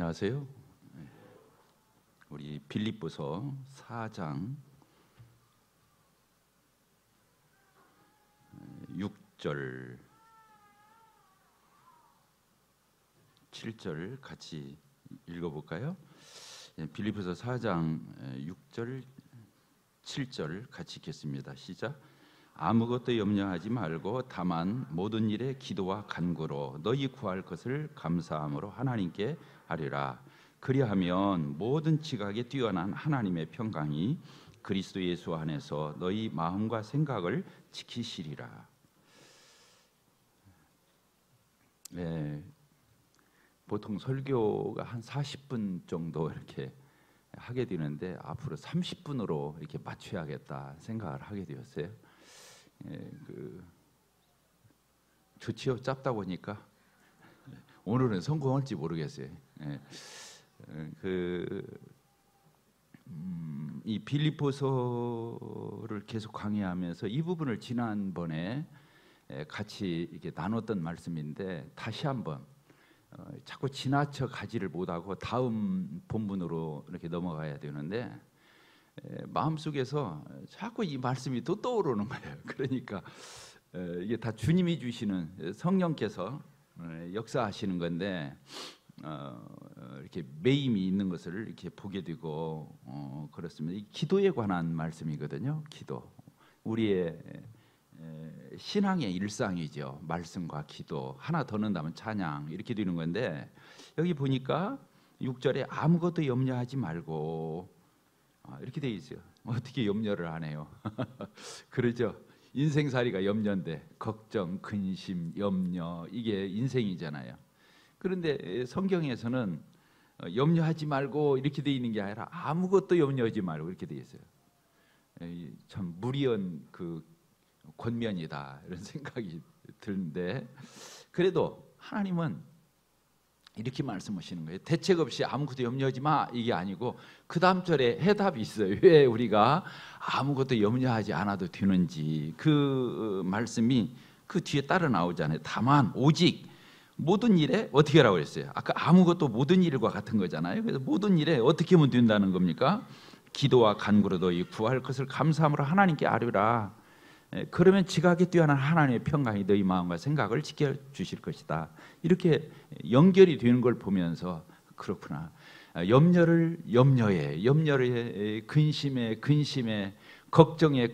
안녕하세요. 우리 빌립보서 4장 6절 7절 같이 읽어볼까요? 빌립보서 4장 6절 7절 같이 읽겠습니다. 시작. 아무것도 염려하지 말고 다만 모든 일에 기도와 간구로 너희 구할 것을 감사함으로 하나님께 아뢰라. 그리하면 모든 지각에 뛰어난 하나님의 평강이 그리스도 예수 안에서 너희 마음과 생각을 지키시리라. 네, 보통 설교가 한 40분 정도 이렇게 하게 되는데 앞으로 30분으로 이렇게 맞춰야겠다 생각을 하게 되었어요. 좋지요. 짧다 보니까 오늘은 성공할지 모르겠어요. 이 빌립보서를 계속 강의하면서 이 부분을 지난번에 같이 이렇게 나눴던 말씀인데 다시 한번 자꾸 지나쳐 가지를 못하고 다음 본문으로 이렇게 넘어가야 되는데 마음속에서 자꾸 이 말씀이 또 떠오르는 거예요. 그러니까 이게 다 주님이 주시는 성령께서 역사하시는 건데 이렇게 매임이 있는 것을 이렇게 보게 되고 그렇습니다. 이 기도에 관한 말씀이거든요. 기도, 우리의 신앙의 일상이죠. 말씀과 기도, 하나 더 넣는다면 찬양 이렇게 되는 건데 여기 보니까 6절에 아무것도 염려하지 말고 이렇게 돼 있어요. 어떻게 염려를 안 해요? 그러죠. 인생살이가 염려인데 걱정, 근심, 염려 이게 인생이잖아요. 그런데 성경에서는 염려하지 말고 이렇게 돼 있는 게 아니라 아무것도 염려하지 말고 이렇게 돼 있어요. 참 무리한 그 권면이다 이런 생각이 드는데 그래도 하나님은 이렇게 말씀하시는 거예요. 대책 없이 아무것도 염려하지 마 이게 아니고 그 다음 절에 해답이 있어요. 왜 우리가 아무것도 염려하지 않아도 되는지 그 말씀이 그 뒤에 따라 나오잖아요. 다만 오직 모든 일에 어떻게 하라고 그랬어요? 아까 아무것도 모든 일과 같은 거잖아요. 그래서 모든 일에 어떻게 하면 된다는 겁니까? 기도와 간구로 너희 구할 것을 감사함으로 하나님께 아뢰라. 그러면 지각에 뛰어난 하나님의 평강이 너희 마음과 생각을 지켜주실 것이다. 이렇게 연결이 되는 걸 보면서 그렇구나. 염려를 염려에, 염려에, 근심에, 걱정에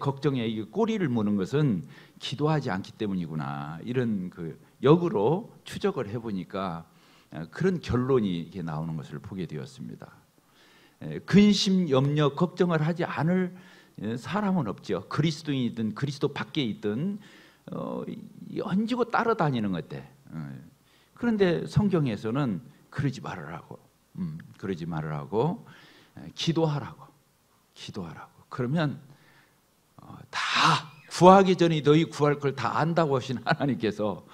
꼬리를 무는 것은 기도하지 않기 때문이구나. 이런 그 역으로 추적을 해보니까 그런 결론이 이렇게 나오는 것을 보게 되었습니다. 근심, 염려, 걱정을 하지 않을 사람은 없죠. 그리스도인이든 그리스도 밖에 있든 얹고 따라다니는 것 같아. 그런데 성경에서는 그러지 말으라고, 그러지 말으라고, 기도하라고. 그러면 다 구하기 전에 너희 구할 걸 다 안다고 하신 하나님께서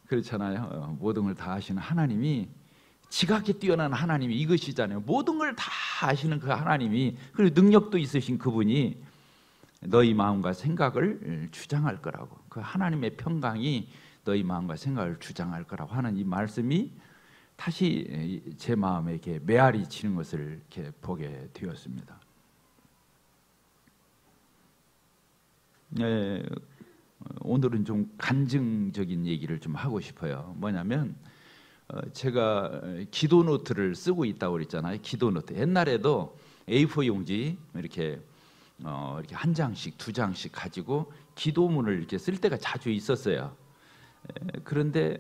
그렇잖아요. 모든 걸 다 아시는 하나님이 지각에 뛰어난 하나님이 이것이잖아요. 모든 걸 다 아시는 그 하나님이 그리고 능력도 있으신 그분이 너희 마음과 생각을 주장할 거라고, 그 하나님의 평강이 너희 마음과 생각을 주장할 거라고 하는 이 말씀이 다시 제 마음에 이렇게 메아리 치는 것을 이렇게 보게 되었습니다. 네, 오늘은 좀 간증적인 얘기를 좀 하고 싶어요. 뭐냐면 제가 기도 노트를 쓰고 있다고 그랬잖아요. 기도 노트. 옛날에도 A4 용지 이렇게 한 장씩 두 장씩 가지고 기도문을 이렇게 쓸 때가 자주 있었어요. 그런데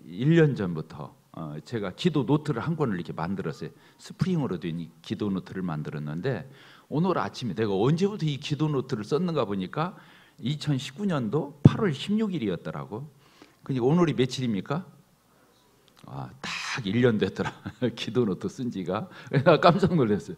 1년 전부터 제가 기도 노트를 한 권을 이렇게 만들었어요. 스프링으로 된 기도 노트를 만들었는데 오늘 아침에 내가 언제부터 이 기도 노트를 썼는가 보니까 2019년도 8월 16일이었더라고. 근데 오늘이 며칠입니까? 딱 1년 됐더라. 기도 노트 쓴 지가. 내가 깜짝 놀랐어요.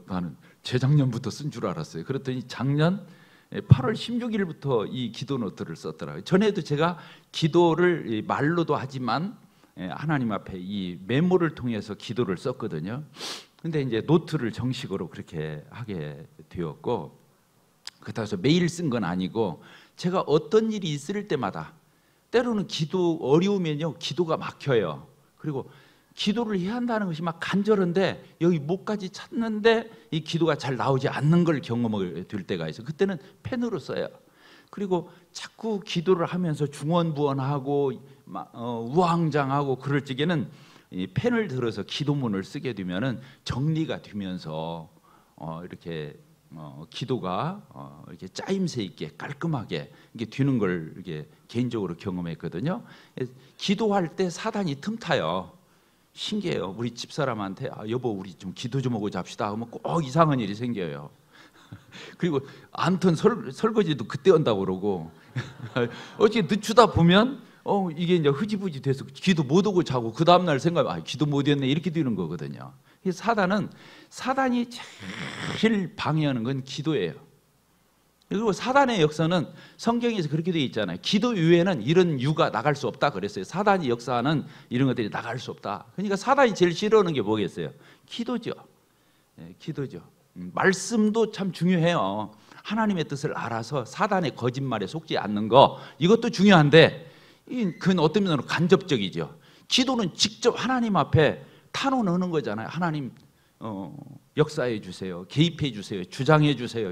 나는 재작년부터 쓴 줄 알았어요. 그랬더니 작년 8월 16일부터 이 기도 노트를 썼더라고요. 전에도 제가 기도를 말로도 하지만 하나님 앞에 이 메모를 통해서 기도를 썼거든요. 근데 이제 노트를 정식으로 그렇게 하게 되었고, 그렇다고 해서 매일 쓴 건 아니고 제가 어떤 일이 있을 때마다 때로는 기도 어려우면요 기도가 막혀요. 그리고 기도를 해야 한다는 것이 막 간절한데 여기 목까지 찼는데 이 기도가 잘 나오지 않는 걸 경험을 될 때가 있어요. 그때는 펜으로 써요. 그리고 자꾸 기도를 하면서 중언부언하고 우왕좌왕하고 그럴 적에는 이 펜을 들어서 기도문을 쓰게 되면은 정리가 되면서 이렇게 기도가 이렇게 짜임새 있게 깔끔하게 이게 되는 걸 이렇게 개인적으로 경험했거든요. 기도할 때 사단이 틈타요. 신기해요. 우리 집사람한테 여보 우리 좀 기도 좀 하고 잡시다 하면 꼭 이상한 일이 생겨요. 그리고 암튼 설거지도 그때 한다고 그러고 어떻게 늦추다 보면 이게 이제 흐지부지 돼서 기도 못 하고 자고 그 다음날 생각하면 기도 못 했네 이렇게 되는 거거든요. 사단이 제일 방해하는 건 기도예요. 그리고 사단의 역사는 성경에서 그렇게 되어 있잖아요. 기도 이외에는 이런 유가 나갈 수 없다 그랬어요. 사단이 역사하는 이런 것들이 나갈 수 없다. 그러니까 사단이 제일 싫어하는 게 뭐겠어요? 기도죠. 기도죠. 말씀도 참 중요해요. 하나님의 뜻을 알아서 사단의 거짓말에 속지 않는 거 이것도 중요한데 그건 어떤 면으로 간접적이죠. 기도는 직접 하나님 앞에 탄원하는 거잖아요. 하나님 역사해 주세요. 개입해 주세요. 주장해 주세요.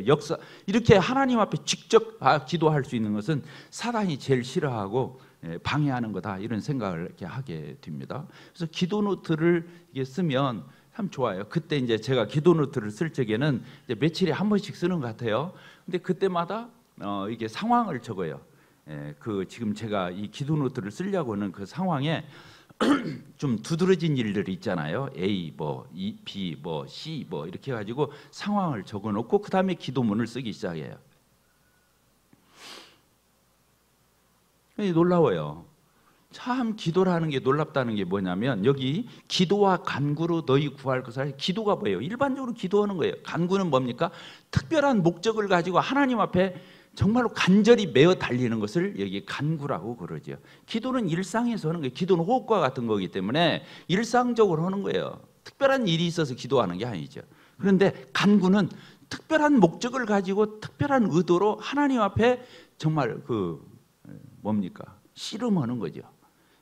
이렇게 하나님 앞에 직접 기도할 수 있는 것은 사단이 제일 싫어하고 방해하는 거다 이런 생각을 이렇게 하게 됩니다. 그래서 기도 노트를 이게 쓰면 참 좋아요. 그때 이제 제가 기도 노트를 쓸 적에는 이제 며칠에 한 번씩 쓰는 것 같아요. 근데 그때마다 이게 상황을 적어요. 그 지금 제가 이 기도 노트를 쓰려고 하는 그 상황에 좀 두드러진 일들이 있잖아요. A, B, C 이렇게 해가지고 상황을 적어놓고 그 다음에 기도문을 쓰기 시작해요. 놀라워요. 참 기도라는 게 놀랍다는 게 뭐냐면 여기 기도와 간구로 너희 구할 것을 기도가 뭐예요? 일반적으로 기도하는 거예요. 간구는 뭡니까? 특별한 목적을 가지고 하나님 앞에 정말로 간절히 매어 달리는 것을 여기 간구라고 그러죠. 기도는 일상에서 하는 거예요. 기도는 호흡과 같은 거기 때문에 일상적으로 하는 거예요. 특별한 일이 있어서 기도하는 게 아니죠. 그런데 간구는 특별한 목적을 가지고 특별한 의도로 하나님 앞에 정말 씨름하는 거죠.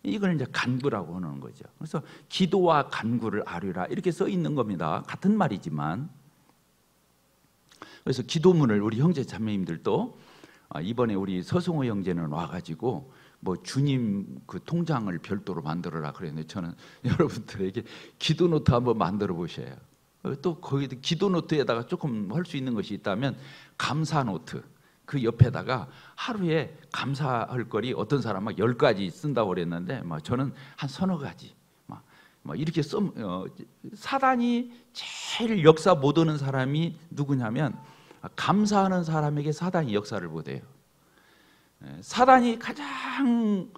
이걸 이제 간구라고 하는 거죠. 그래서 기도와 간구를 아뢰라 이렇게 써 있는 겁니다. 같은 말이지만. 그래서 기도문을 우리 형제 자매님들도 이번에 우리 서승호 형제는 와가지고 주님 그 통장을 별도로 만들어라 그랬는데 저는 여러분들에게 기도 노트 한번 만들어 보셔요. 또 거기도 기도 노트에다가 조금 할 수 있는 것이 있다면 감사 노트 그 옆에다가 하루에 감사할 거리 어떤 사람 막 10가지 쓴다고 그랬는데 저는 한 서너 가지 이렇게 사단이 제일 역사 못 오는 사람이 누구냐면 감사하는 사람에게 사단이 역사를 못해요. 사단이 가장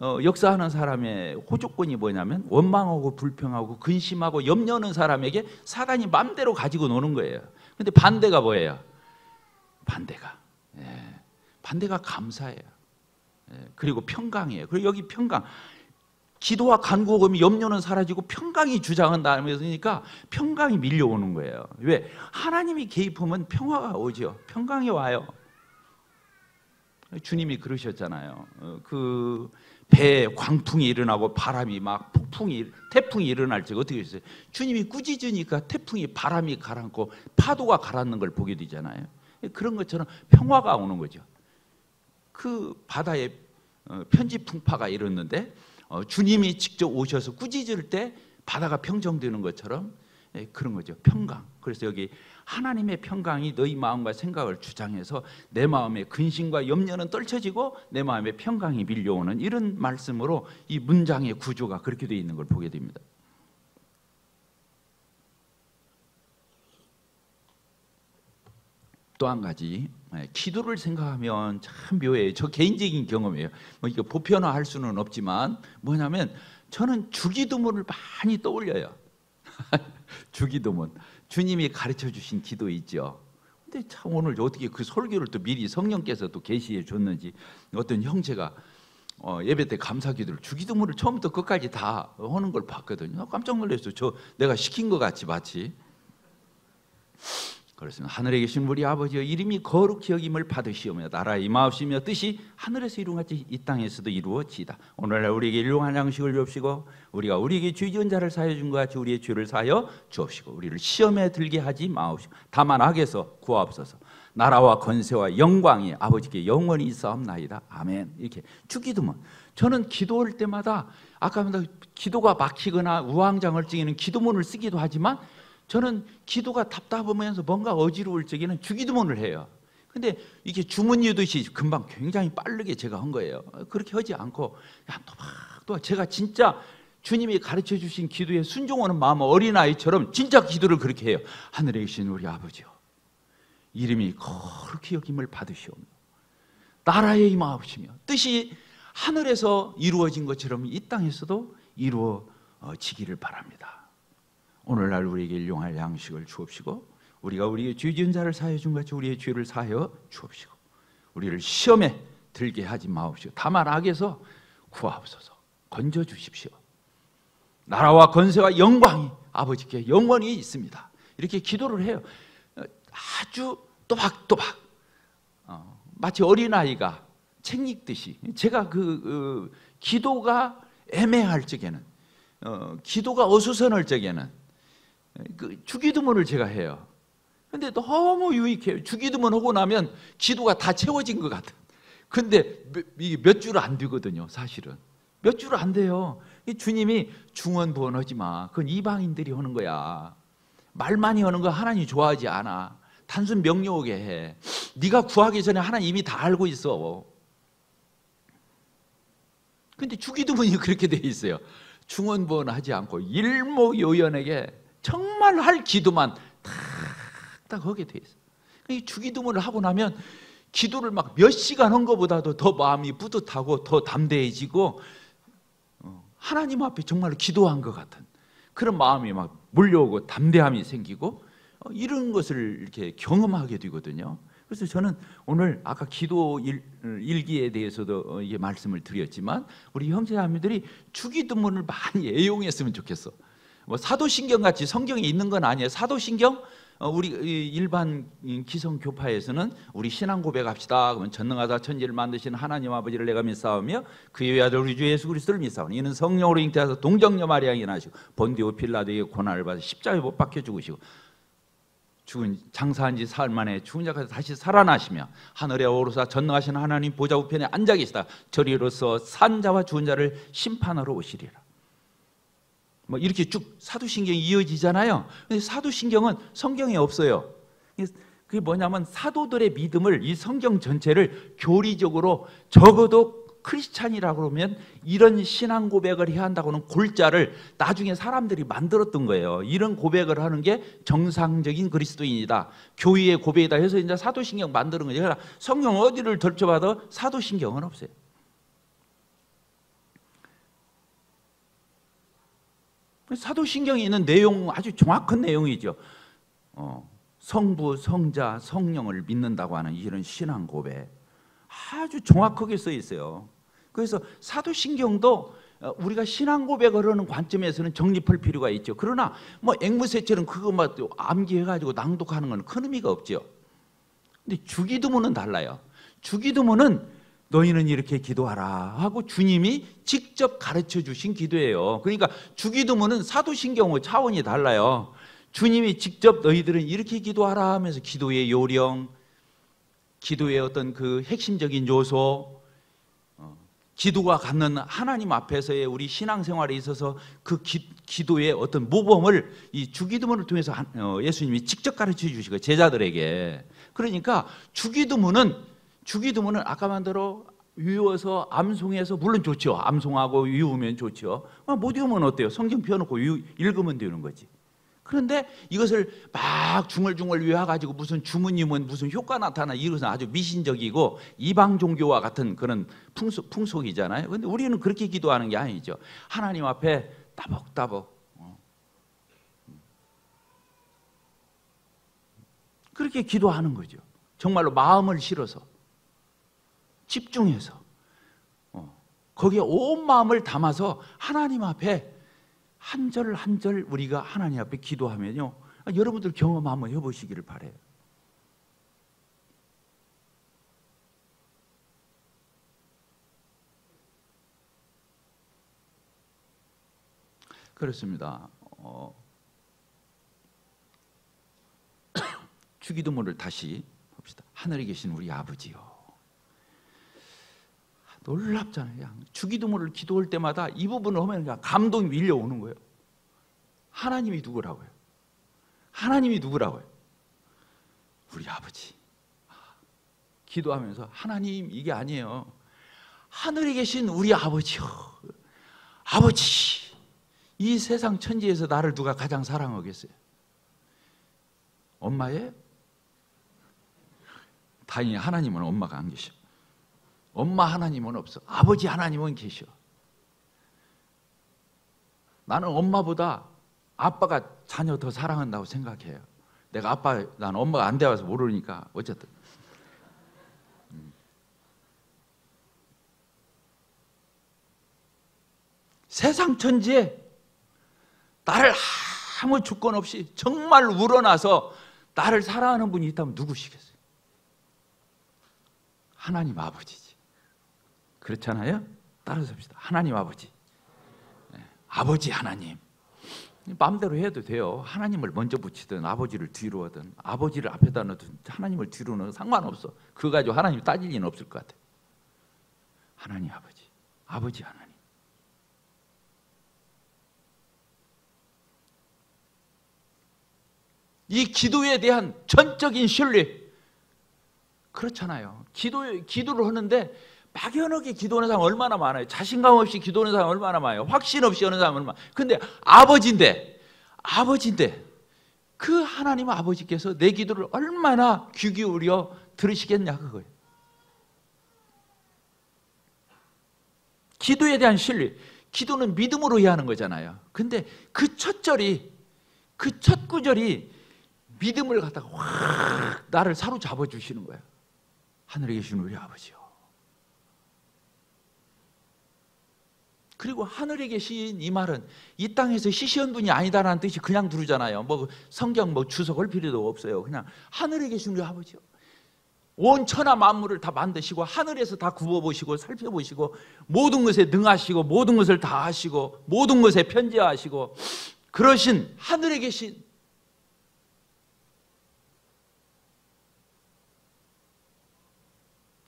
역사하는 사람의 호조건이 뭐냐면 원망하고 불평하고 근심하고 염려하는 사람에게 사단이 맘대로 가지고 노는 거예요. 근데 반대가 뭐예요? 반대가 감사예요. 그리고 평강이에요. 그리고 여기 평강, 기도와 간구가 오면 염려는 사라지고 평강이 주장한다면서니까 평강이 밀려오는 거예요. 왜? 하나님이 개입하면 평화가 오죠. 평강이 와요. 주님이 그러셨잖아요. 그 배에 광풍이 일어나고 바람이 막 태풍이 일어날 때 어떻게 했어요? 주님이 꾸짖으니까 태풍이 바람이 가라앉고 파도가 가라앉는 걸 보게 되잖아요. 그런 것처럼 평화가 오는 거죠. 그 바다에 편지풍파가 일었는데 주님이 직접 오셔서 꾸짖을 때 바다가 평정되는 것처럼 그런 거죠. 평강. 그래서 여기 하나님의 평강이 너희 마음과 생각을 주장해서 내 마음의 근심과 염려는 떨쳐지고 내 마음의 평강이 밀려오는 이런 말씀으로 이 문장의 구조가 그렇게 되어 있는 걸 보게 됩니다. 또 한 가지, 기도를 생각하면 참 묘해요. 저 개인적인 경험이에요. 이거 보편화할 수는 없지만 뭐냐면 저는 주기도문을 많이 떠올려요. 주기도문, 주님이 가르쳐 주신 기도 있죠. 근데 참 오늘 어떻게 그 설교를 또 미리 성령께서 또 계시해 줬는지 어떤 형제가 예배 때 감사기도를 주기도문을 처음부터 끝까지 다 하는 걸 봤거든요. 깜짝 놀랐어요. 내가 시킨 것 같이 마치. 그렇습니다. 하늘에 계신 우리 아버지여, 이름이 거룩히 여김을 받으시오며 나라의 임하옵시며 뜻이 하늘에서 이룬 같이 이 땅에서도 이루어지이다. 오늘날 우리에게 일용할 양식을 주옵시고 우리가 우리에게 죄 지은 자를 사하여 준 것 같이 우리의 죄를 사하여 주옵시고 우리를 시험에 들게 하지 마옵시고 다만 악에서 구하옵소서. 나라와 권세와 영광이 아버지께 영원히 있사옵나이다. 아멘. 이렇게 주기도문. 저는 기도할 때마다 아까 기도가 막히거나 우왕좌왕증에는 기도문을 쓰기도 하지만 저는 기도가 답답하면서 뭔가 어지러울 적에는 주기도문을 해요. 근데 이게 주문 유듯이 금방 굉장히 빠르게 제가 한 거예요. 그렇게 하지 않고 그냥 또박 제가 진짜 주님이 가르쳐 주신 기도에 순종하는 마음, 어린아이처럼 진짜 기도를 그렇게 해요. 하늘에 계신 우리 아버지요, 이름이 거룩히 여김을 받으시오며 나라에 임하옵시며 뜻이 하늘에서 이루어진 것처럼 이 땅에서도 이루어지기를 바랍니다. 오늘날 우리에게 일용할 양식을 주옵시고 우리가 우리의 죄 지은 자를 사하여 준 같이 우리의 죄를 사하여 주옵시고 우리를 시험에 들게 하지 마옵시고 다만 악에서 구하옵소서. 건져 주십시오. 나라와 권세와 영광이 아버지께 영원히 있습니다. 이렇게 기도를 해요. 아주 또박또박 마치 어린아이가 책 읽듯이. 제가 기도가 애매할 적에는, 기도가 어수선할 적에는 주기도문을 제가 해요. 근데 너무 유익해요. 주기도문 하고 나면 기도가 다 채워진 것 같아. 근데 이게 몇 줄 안 되거든요. 사실은 몇 줄 안 돼요. 주님이 중언부언하지 마. 그건 이방인들이 하는 거야. 말 많이 하는 거 하나님 좋아하지 않아. 단순 명료하게 해. 네가 구하기 전에 하나님 이미 다 알고 있어. 근데 주기도문이 그렇게 돼 있어요. 중언부언하지 않고 일목요연하게 정말 할 기도만 탁탁 하게 돼 있어요. 이 주기도문을 하고 나면 기도를 막 몇 시간 한 것보다도 더 마음이 뿌듯하고 더 담대해지고 하나님 앞에 정말로 기도한 것 같은 그런 마음이 막 몰려오고 담대함이 생기고 이런 것을 이렇게 경험하게 되거든요. 그래서 저는 오늘 아까 기도 일기에 대해서도 이게 말씀을 드렸지만 우리 형제자매들이 주기도문을 많이 애용했으면 좋겠어. 뭐 사도신경 같이 성경에 있는 건 아니에요. 사도신경 우리 일반 기성교파에서는 우리 신앙 고백합시다. 그러면 전능하다 천지를 만드신 하나님 아버지를 내가 믿사오며 그의 외아들 우리 주 예수 그리스도를 믿사오니 이는 성령으로 잉태하사 동정녀 마리아에게 나시고 본디오 빌라도에게 고난을 받아 십자가에 못 박혀 죽으시고 죽은 장사한 지 사흘 만에 죽은 자가 다시 살아나시며 하늘에 오르사 전능하신 하나님 보좌 우편에 앉아 계시다 저리로서 산 자와 죽은 자를 심판하러 오시리라. 뭐 이렇게 쭉 사도신경이 이어지잖아요. 근데 사도신경은 성경에 없어요. 그게 뭐냐면 사도들의 믿음을, 이 성경 전체를 교리적으로 적어도 크리스찬이라고 그러면 이런 신앙 고백을 해야 한다고는 골자를 나중에 사람들이 만들었던 거예요. 이런 고백을 하는 게 정상적인 그리스도인이다. 교회의 고백이다 해서 이제 사도신경 만드는 거죠. 그러니까 성경 어디를 덜쳐봐도 사도신경은 없어요. 사도신경에 있는 내용 아주 정확한 내용이죠. 성부, 성자, 성령을 믿는다고 하는 이런 신앙 고백 아주 정확하게 써 있어요. 그래서 사도신경도 우리가 신앙 고백을 하는 관점에서는 정립할 필요가 있죠. 그러나 뭐 앵무새처럼 그것만 암기해가지고 낭독하는 건 큰 의미가 없죠. 근데 주기도문은 달라요. 주기도문은 너희는 이렇게 기도하라 하고 주님이 직접 가르쳐 주신 기도예요. 그러니까 주기도문은 사도신경과 차원이 달라요. 주님이 직접 너희들은 이렇게 기도하라 하면서 기도의 요령, 기도의 어떤 그 핵심적인 요소, 기도가 갖는 하나님 앞에서의 우리 신앙생활에 있어서 그 기도의 어떤 모범을 이 주기도문을 통해서 예수님이 직접 가르쳐 주시고 제자들에게. 그러니까 주기도문은 아까 말대로 외워서 암송해서 물론 좋죠. 암송하고 외우면 좋죠. 못 외우면 어때요? 성경 펴놓고 읽으면 되는 거지. 그런데 이것을 막 중얼중얼 외워가지고 무슨 주문이면 무슨 효과 나타나 이것은 아주 미신적이고 이방 종교와 같은 그런 풍속이잖아요. 그런데 우리는 그렇게 기도하는 게 아니죠. 하나님 앞에 따벅따벅 그렇게 기도하는 거죠. 정말로 마음을 실어서 집중해서 거기에 온 마음을 담아서 하나님 앞에 한 절 한 절 우리가 하나님 앞에 기도하면요, 여러분들 경험 한번 해보시기를 바래요. 그렇습니다. 주기도문을 다시 봅시다. 하늘에 계신 우리 아버지요. 놀랍잖아요. 그냥 주기도문을 기도할 때마다 이 부분을 하면 그냥 감동이 밀려오는 거예요. 하나님이 누구라고요? 하나님이 누구라고요? 우리 아버지. 기도하면서 하나님 이게 아니에요. 하늘에 계신 우리 아버지요. 아버지. 이 세상 천지에서 나를 누가 가장 사랑하겠어요? 엄마예요? 다행히 하나님은 엄마가 안 계셔. 엄마 하나님은 없어. 아버지 하나님은 계셔. 나는 엄마보다 아빠가 자녀 더 사랑한다고 생각해요. 내가 난 엄마가 안 돼와서 모르니까 어쨌든. 세상 천지에 나를 아무 조건 없이 정말 우러나서 나를 사랑하는 분이 있다면 누구시겠어요? 하나님 아버지지. 그렇잖아요? 따라서 합시다. 하나님 아버지. 네. 아버지 하나님. 마음대로 해도 돼요. 하나님을 먼저 붙이든 아버지를 뒤로 하든 아버지를 앞에다 넣든 하나님을 뒤로 넣어도 상관없어. 그거 가지고 하나님 따질 일은 없을 것 같아. 하나님 아버지. 아버지 하나님. 이 기도에 대한 전적인 신뢰. 그렇잖아요. 기도를 하는데 막연하게 기도하는 사람 얼마나 많아요. 자신감 없이 기도하는 사람 얼마나 많아요. 확신 없이 하는 사람 얼마나 많아요. 근데 아버지인데 그 하나님 아버지께서 내 기도를 얼마나 귀 기울여 들으시겠냐 그거예요. 기도에 대한 신뢰. 기도는 믿음으로 해야 하는 거잖아요. 근데 그 첫 구절이 믿음을 갖다가 확 나를 사로잡아 주시는 거예요. 하늘에 계신 우리 아버지요. 그리고 하늘에 계신 이 말은 이 땅에서 시시한 분이 아니다라는 뜻이 그냥 두르잖아요. 뭐 성경 주석할 필요도 없어요. 그냥 하늘에 계신 우리 아버지요. 온 천하 만물을 다 만드시고 하늘에서 다 굽어보시고 살펴보시고 모든 것에 능하시고 모든 것을 다 하시고 모든 것에 편지하시고 그러신 하늘에 계신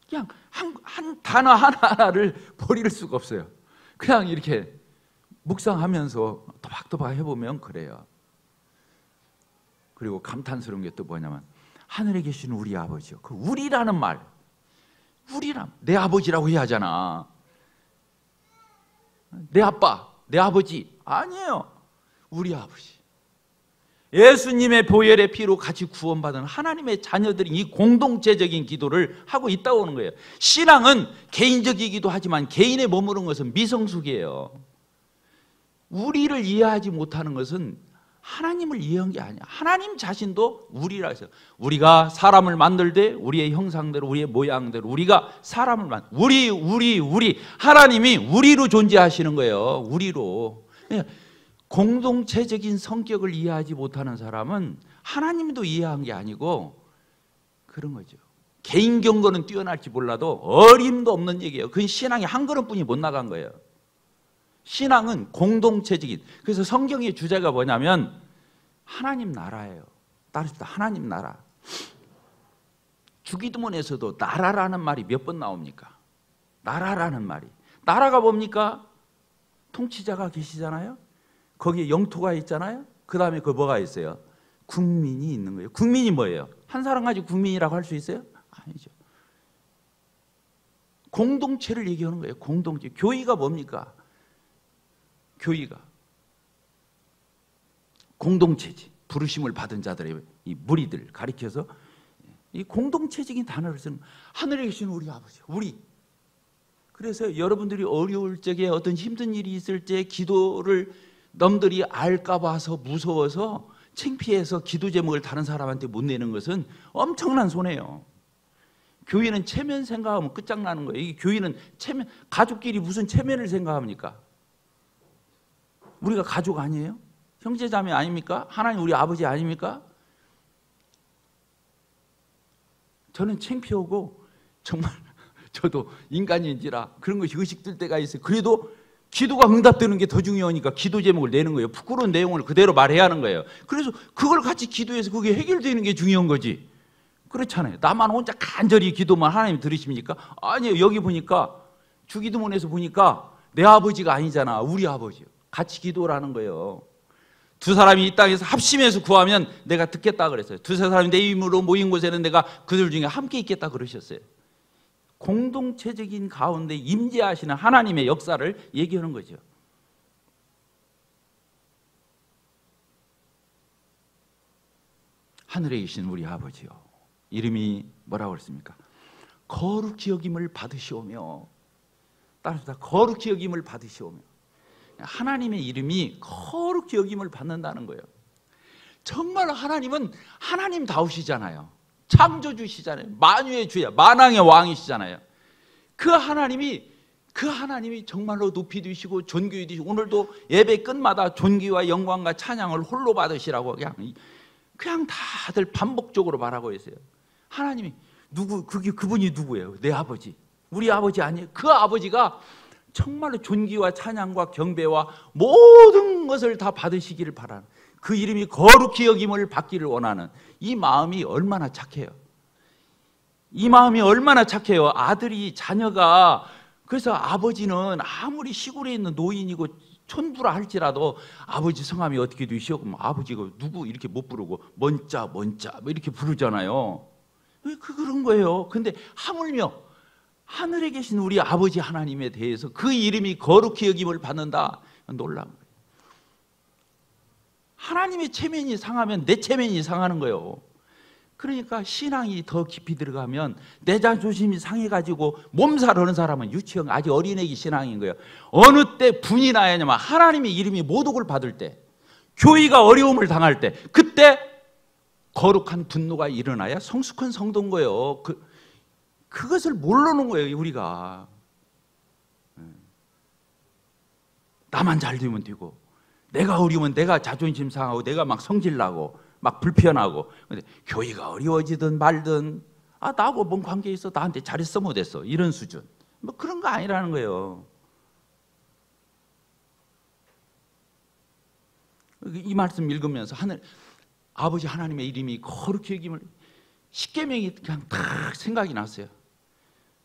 그냥 한 단어 하나하나를 버릴 수가 없어요. 그냥 이렇게 묵상하면서 또박또박 해보면 그래요. 그리고 감탄스러운 게 또 뭐냐면 하늘에 계신 우리 아버지요. 그 우리라는 말, 내 아버지라고 해야 하잖아. 내 아빠, 내 아버지 아니에요. 우리 아버지. 예수님의 보혈의 피로 같이 구원받은 하나님의 자녀들이 이 공동체적인 기도를 하고 있다고 하는 거예요. 신앙은 개인적이기도 하지만 개인에 머무는 것은 미성숙이에요. 우리를 이해하지 못하는 것은 하나님을 이해한 게 아니야. 하나님 자신도 우리라 해서 우리가 사람을 만들 때 우리의 형상대로 우리의 모양대로 우리가 사람을 우리 하나님이 우리로 존재하시는 거예요. 우리로. 공동체적인 성격을 이해하지 못하는 사람은 하나님도 이해한 게 아니고 그런 거죠. 개인 경거는 뛰어날지 몰라도 어림도 없는 얘기예요. 그건 신앙이 한 걸음뿐이 못 나간 거예요. 신앙은 공동체적인. 그래서 성경의 주제가 뭐냐면 하나님 나라예요. 따르시다 하나님 나라. 주기도문에서도 나라라는 말이 몇 번 나옵니까? 나라라는 말이. 나라가 뭡니까? 통치자가 계시잖아요. 거기에 영토가 있잖아요. 그 다음에 그 뭐가 있어요? 국민이 있는 거예요. 국민이 뭐예요? 한 사람 가지고 국민이라고 할 수 있어요? 아니죠. 공동체를 얘기하는 거예요. 공동체. 교회가 뭡니까? 교회가 공동체지. 부르심을 받은 자들의 이 무리들 가리켜서 이 공동체적인 단어를 쓰는 하늘에 계신 우리 아버지. 우리. 그래서 여러분들이 어려울 적에 어떤 힘든 일이 있을 때 기도를 남들이 알까 봐서 무서워서 창피해서 기도 제목을 다른 사람한테 못 내는 것은 엄청난 손해예요. 교회는 체면 생각하면 끝장나는 거예요. 이게 교회는 체면, 가족끼리 무슨 체면을 생각합니까? 우리가 가족 아니에요? 형제자매 아닙니까? 하나님 우리 아버지 아닙니까? 저는 창피하고 정말 저도 인간인지라 그런 것이 의식될 때가 있어요. 그래도 기도가 응답되는 게 더 중요하니까 기도 제목을 내는 거예요. 부끄러운 내용을 그대로 말해야 하는 거예요. 그래서 그걸 같이 기도해서 그게 해결되는 게 중요한 거지. 그렇잖아요. 나만 혼자 간절히 기도만 하나님 들으십니까? 아니에요. 여기 보니까 주기도문에서 보니까 내 아버지가 아니잖아. 우리 아버지. 같이 기도를 거예요. 두 사람이 이 땅에서 합심해서 구하면 내가 듣겠다 그랬어요. 두세 사람이 내 이름으로 모인 곳에는 내가 그들 중에 함께 있겠다 그러셨어요. 공동체적인 가운데 임재하시는 하나님의 역사를 얘기하는 거죠. 하늘에 계신 우리 아버지요, 이름이 뭐라고 그랬습니까? 거룩히 여김을 받으시오며, 따라서 거룩히 여김을 받으시오며. 하나님의 이름이 거룩히 여김을 받는다는 거예요. 정말 하나님은 하나님다우시잖아요. 창조주시잖아요. 만유의 주야, 만왕의 왕이시잖아요. 그 하나님이 정말로 높이 두시고 존귀히 두시고, 오늘도 예배 끝마다 존귀와 영광과 찬양을 홀로 받으시라고 그냥 다들 반복적으로 말하고 있어요. 하나님이 그분이 누구예요? 내 아버지, 우리 아버지 아니에요? 그 아버지가 정말로 존귀와 찬양과 경배와 모든 것을 다 받으시기를 바라는, 그 이름이 거룩히 여김을 받기를 원하는 이 마음이 얼마나 착해요. 이 마음이 얼마나 착해요. 아들이, 자녀가, 그래서 아버지는 아무리 시골에 있는 노인이고 촌부라 할지라도 아버지 성함이 어떻게 되시오? 그럼 아버지가 누구 이렇게 못 부르고 먼자 뭐 이렇게 부르잖아요. 그런 거예요. 근데 하물며 하늘에 계신 우리 아버지 하나님에 대해서 그 이름이 거룩히 여김을 받는다. 놀라운 거예요. 하나님의 체면이 상하면 내 체면이 상하는 거예요. 그러니까 신앙이 더 깊이 들어가면 내 자존심이 상해가지고 몸살 하는 사람은 유치원 아직 어린애기 신앙인 거예요. 어느 때 분이 나야냐면 하나님의 이름이 모독을 받을 때, 교회가 어려움을 당할 때, 그때 거룩한 분노가 일어나야 성숙한 성도인 거예요. 그것을 모르는 거예요, 우리가. 나만 잘 되면 되고, 내가 어려우면 내가 자존심 상하고, 내가 막 성질나고 막 불편하고. 근데 교회가 어려워지든 말든 나하고 뭔 관계 있어? 나한테 잘했어 못했어? 이런 수준. 뭐 그런 거 아니라는 거예요. 이 말씀 읽으면서 아버지 하나님의 이름이 거룩히 여김을, 십계명이 그냥 딱 생각이 났어요.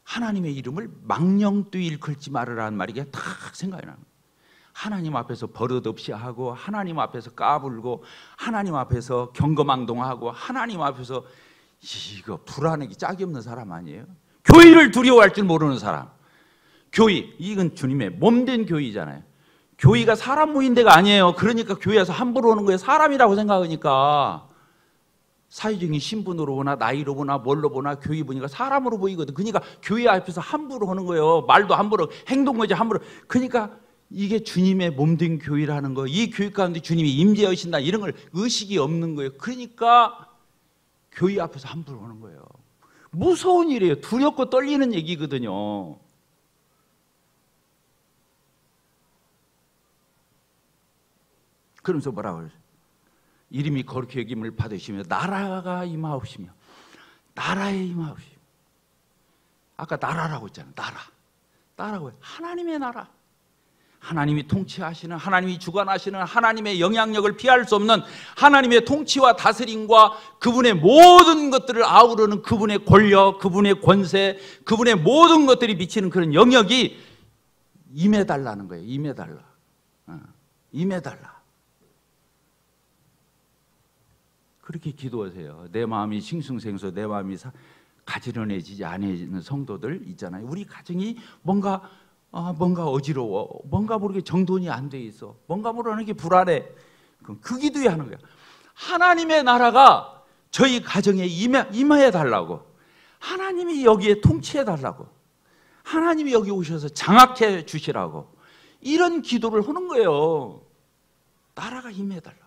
하나님의 이름을 망령되이 일컬지 말으라는 말이 그냥 딱 생각이 나는 거예요. 하나님 앞에서 버릇없이 하고, 하나님 앞에서 까불고, 하나님 앞에서 경거망동하고, 하나님 앞에서 이거 불안하기 짝이 없는 사람 아니에요? 교회를 두려워할 줄 모르는 사람. 교회, 이건 주님의 몸된 교회잖아요. 교회가 사람 모인 데가 아니에요. 그러니까 교회에서 함부로 오는 거예요. 사람이라고 생각하니까. 사회적인 신분으로 보나 나이로 보나 뭘로 보나 교회 보니까 사람으로 보이거든. 그러니까 교회 앞에서 함부로 하는 거예요. 말도 함부로, 행동까지 함부로. 그러니까 이게 주님의 몸된 교회라는 거, 이 교회 가운데 주님이 임재하신다, 이런 걸 의식이 없는 거예요. 그러니까 교회 앞에서 함부로 하는 거예요. 무서운 일이에요. 두렵고 떨리는 얘기거든요. 그러면서 뭐라고 그러죠? 이름이 거룩히 여김을 받으시며 나라가 임하옵시며, 나라에 임하옵시며. 아까 나라라고 했잖아요. 나라고 해요. 하나님의 나라. 하나님이 통치하시는, 하나님이 주관하시는, 하나님의 영향력을 피할 수 없는 하나님의 통치와 다스림과 그분의 모든 것들을 아우르는 그분의 권력, 그분의 권세, 그분의 모든 것들이 미치는 그런 영역이 임해달라는 거예요. 임해달라. 그렇게 기도하세요. 내 마음이 싱숭생숭, 내 마음이 가지런해지지 않는 성도들 있잖아요. 우리 가정이 뭔가 어지러워, 뭔가 모르게 정돈이 안 돼 있어, 뭔가 모르게 불안해. 그럼 그 기도해야 하는 거야. 하나님의 나라가 저희 가정에 임해 달라고, 하나님이 여기에 통치해 달라고, 하나님이 여기 오셔서 장악해 주시라고, 이런 기도를 하는 거예요. 나라가 임해 달라고.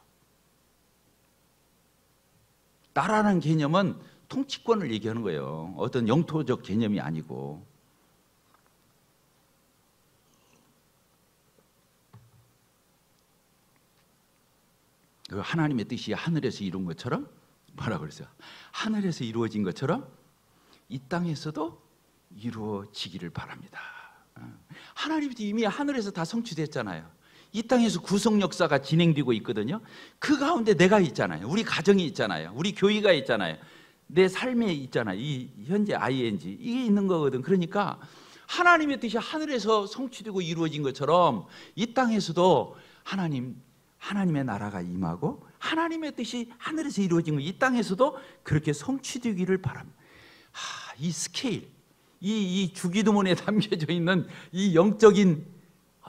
나라는 개념은 통치권을 얘기하는 거예요. 어떤 영토적 개념이 아니고. 하나님의 뜻이 하늘에서 이룬 것처럼, 뭐라고 그랬어요? 하늘에서 이루어진 것처럼 이 땅에서도 이루어지기를 바랍니다. 하나님이 이미 하늘에서 다 성취됐잖아요. 이 땅에서 구속 역사가 진행되고 있거든요. 그 가운데 내가 있잖아요. 우리 가정이 있잖아요. 우리 교회가 있잖아요. 내 삶에 있잖아요. 이 현재 ING 이게 있는 거거든. 그러니까 하나님의 뜻이 하늘에서 성취되고 이루어진 것처럼 이 땅에서도 하나님의 나라가 임하고 하나님의 뜻이 하늘에서 이루어진 거 이 땅에서도 그렇게 성취되기를 바랍니다. 이 스케일, 이 주기도문에 담겨져 있는 이 영적인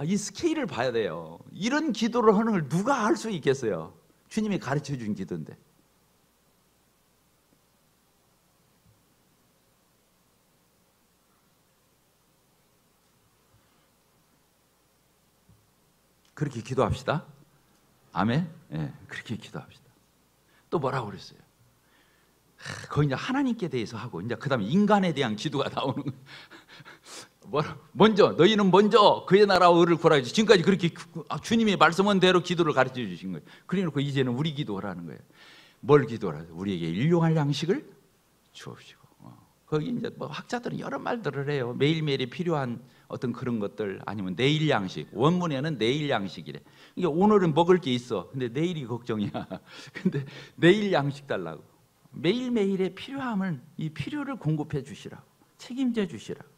이 스케일을 봐야 돼요. 이런 기도를 하는 걸 누가 할 수 있겠어요? 주님이 가르쳐 준 기도인데. 그렇게 기도합시다. 아멘. 네, 그렇게 기도합시다. 또 뭐라고 그랬어요? 거기 이제 하나님께 대해서 하고 이제 그다음에 인간에 대한 기도가 나오는 거예요. 먼저 너희는 먼저 그의 나라와 의를 구하라. 지금까지 그렇게 주님이 말씀한 대로 기도를 가르쳐 주신 거예요. 그래놓고 이제는 우리 기도하라는 거예요. 뭘 기도하라? 우리에게 일용할 양식을 주옵시고. 거기 이제 뭐 학자들은 여러 말들을 해요. 매일매일이 필요한 어떤 그런 것들 아니면 내일 양식. 원문에는 내일 양식이래. 이게 오늘은 먹을 게 있어. 근데 내일이 걱정이야. 근데 내일 양식 달라고. 매일매일의 필요함을 이 필요를 공급해 주시라고. 책임져 주시라고.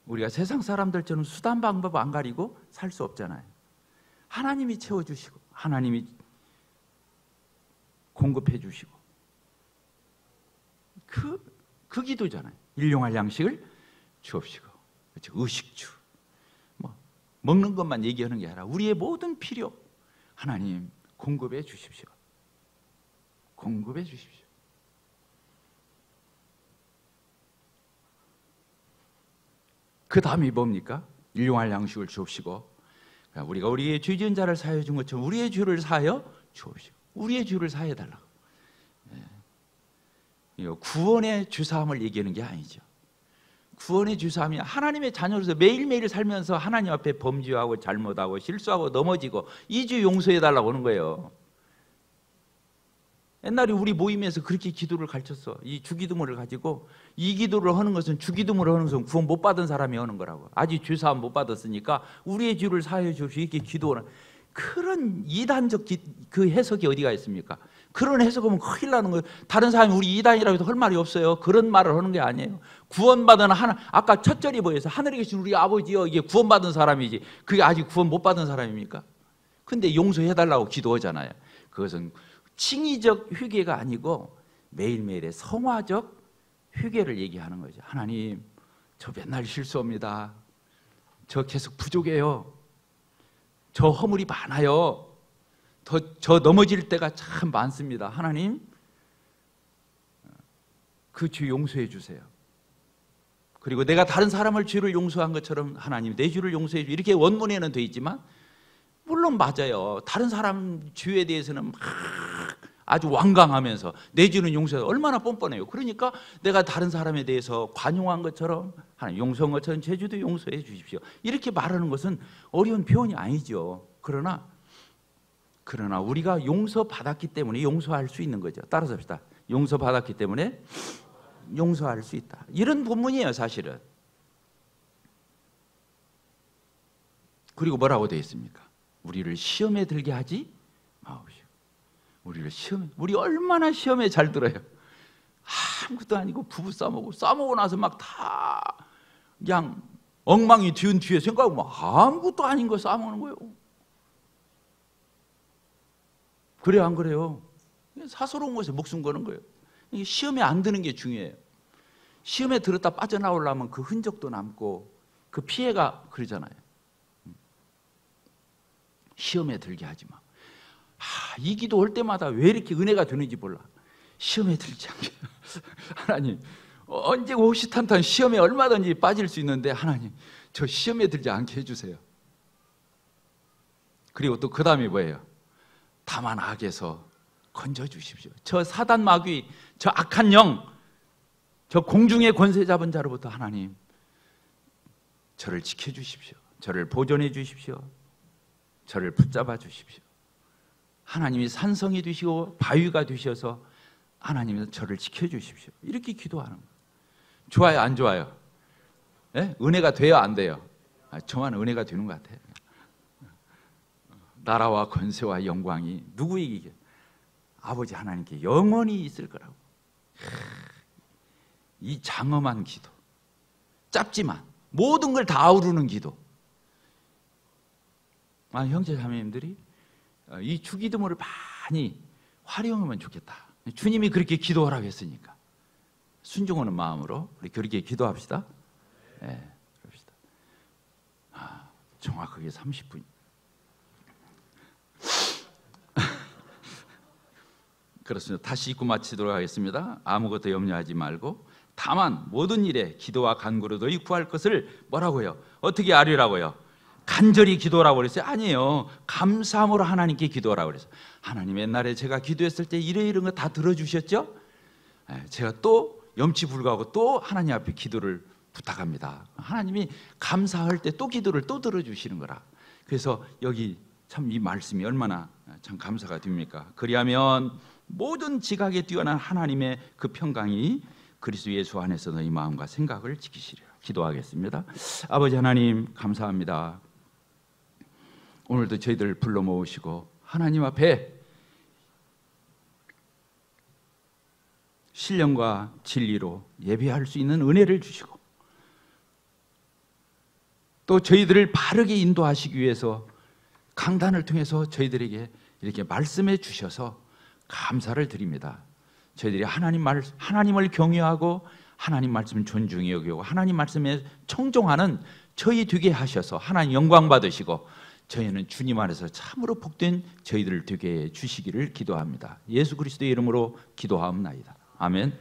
우리가 세상 사람들처럼 수단 방법 안 가리고 살 수 없잖아요. 하나님이 채워 주시고 하나님이 공급해 주시고 그 기도잖아요. 일용할 양식을 주옵시고. 그렇죠? 의식주. 먹는 것만 얘기하는 게 아니라 우리의 모든 필요 하나님 공급해 주십시오. 공급해 주십시오. 그 다음이 뭡니까? 일용할 양식을 주옵시고 우리가 우리의 죄 지은 자를 사하여 준 것처럼 우리의 죄를 사하여 주옵시고 우리의 죄를 사하여 달라고. 구원의 주사함을 얘기하는 게 아니죠. 구원의 주사함이 하나님의 자녀로서 매일매일 살면서 하나님 앞에 범죄하고 잘못하고 실수하고 넘어지고 이 죄 용서해 달라고 하는 거예요. 옛날에 우리 모임에서 그렇게 기도를 가르쳤어. 이 주기도문을 가지고 이 기도를 하는 것은 주기도문을 하는 것은 구원 못 받은 사람이 하는 거라고. 아직 죄사함 못 받았으니까 우리의 죄를 사하여 주십시오 이렇게 기도하는 그런 이단적 그 해석이 어디가 있습니까? 그런 해석하면 큰일 나는 거예요. 다른 사람이 우리 이단이라고 해도 할 말이 없어요. 그런 말을 하는 게 아니에요. 구원받은 아까 첫 절이 뭐였어요? 하늘에 계신 우리 아버지여 이게 구원받은 사람이지 그게 아직 구원 못 받은 사람입니까? 근데 용서해달라고 기도하잖아요. 그것은 칭의적 회개가 아니고 매일매일의 성화적 회개를 얘기하는 거죠. 하나님 저 맨날 실수합니다. 저 계속 부족해요. 저 허물이 많아요. 저 넘어질 때가 참 많습니다. 하나님 그 죄 용서해 주세요. 그리고 내가 다른 사람을 죄를 용서한 것처럼 하나님 내 죄를 용서해 주세요. 이렇게 원문에는 돼 있지만 물론 맞아요. 다른 사람 죄에 대해서는 막 아주 완강하면서 내 죄는 용서해 얼마나 뻔뻔해요. 그러니까 내가 다른 사람에 대해서 관용한 것처럼 하나님 용서한 것처럼 제 죄도 용서해 주십시오. 이렇게 말하는 것은 어려운 표현이 아니죠. 그러나 우리가 용서받았기 때문에 용서할 수 있는 거죠. 따라서 합시다. 용서받았기 때문에 용서할 수 있다. 이런 본문이에요 사실은. 그리고 뭐라고 되어 있습니까? 우리를 시험에 들게 하지 마옵시오. 우리 얼마나 시험에 잘 들어요. 아무것도 아니고 부부 싸우고 나서 막 다 그냥 엉망이 뒤에 생각하고 아무것도 아닌 거 싸우는 거예요. 그래요 안 그래요? 사소로운 것에 목숨 거는 거예요. 이게 시험에 안 드는 게 중요해요. 시험에 들었다 빠져나오려면 그 흔적도 남고 그 피해가 그러잖아요. 시험에 들게 하지 마. 이 기도 올 때마다 왜 이렇게 은혜가 되는지 몰라. 시험에 들지 않게. 하나님 언제 호시탄탄 시험에 얼마든지 빠질 수 있는데 하나님 저 시험에 들지 않게 해주세요. 그리고 또 그 다음이 뭐예요? 다만 악에서 건져주십시오. 저 사단 마귀, 저 악한 영, 저 공중의 권세 잡은 자로부터 하나님 저를 지켜주십시오. 저를 보존해 주십시오. 저를 붙잡아 주십시오. 하나님이 산성이 되시고 바위가 되셔서 하나님이 저를 지켜주십시오. 이렇게 기도하는 거예요. 좋아요 안 좋아요? 예? 은혜가 돼요, 안 돼요? 저만 은혜가 되는 것 같아요. 나라와 권세와 영광이 누구에게? 아버지 하나님께 영원히 있을 거라고. 이 장엄한 기도, 짧지만 모든 걸 다 아우르는 기도. 형제 자매님들이 이 주기도문을 많이 활용하면 좋겠다. 주님이 그렇게 기도하라고 했으니까 순종하는 마음으로 우리 그렇게 기도합시다. 네, 그럽시다. 정확하게 30분. 그렇습니다. 다시 읽고 마치도록 하겠습니다. 아무것도 염려하지 말고 다만 모든 일에 기도와 간구로 너희 구할 것을 뭐라고요? 어떻게 아뢰라고요? 간절히 기도하라고 그랬어요? 아니에요. 감사함으로 하나님께 기도하라고 그랬어요. 하나님, 옛날에 제가 기도했을 때 이런 거 다 들어주셨죠? 제가 또 염치 불구하고 또 하나님 앞에 기도를 부탁합니다. 하나님이 감사할 때 또 기도를 또 들어주시는 거라. 그래서 여기 참 이 말씀이 얼마나 참 감사가 됩니까? 그리하면 모든 지각에 뛰어난 하나님의 그 평강이 그리스도 예수 안에서 너희 마음과 생각을 지키시리라. 기도하겠습니다. 아버지 하나님, 감사합니다. 오늘도 저희들을 불러 모으시고 하나님 앞에 신령과 진리로 예배할 수 있는 은혜를 주시고 또 저희들을 바르게 인도하시기 위해서 강단을 통해서 저희들에게 이렇게 말씀해 주셔서 감사를 드립니다. 저희들이 하나님을 경외하고 하나님 말씀을 존중히 여기고 하나님 말씀에 청종하는 저희 되게 하셔서 하나님 영광 받으시고 저희는 주님 안에서 참으로 복된 저희들을 되게 해 주시기를 기도합니다. 예수 그리스도의 이름으로 기도하옵나이다. 아멘.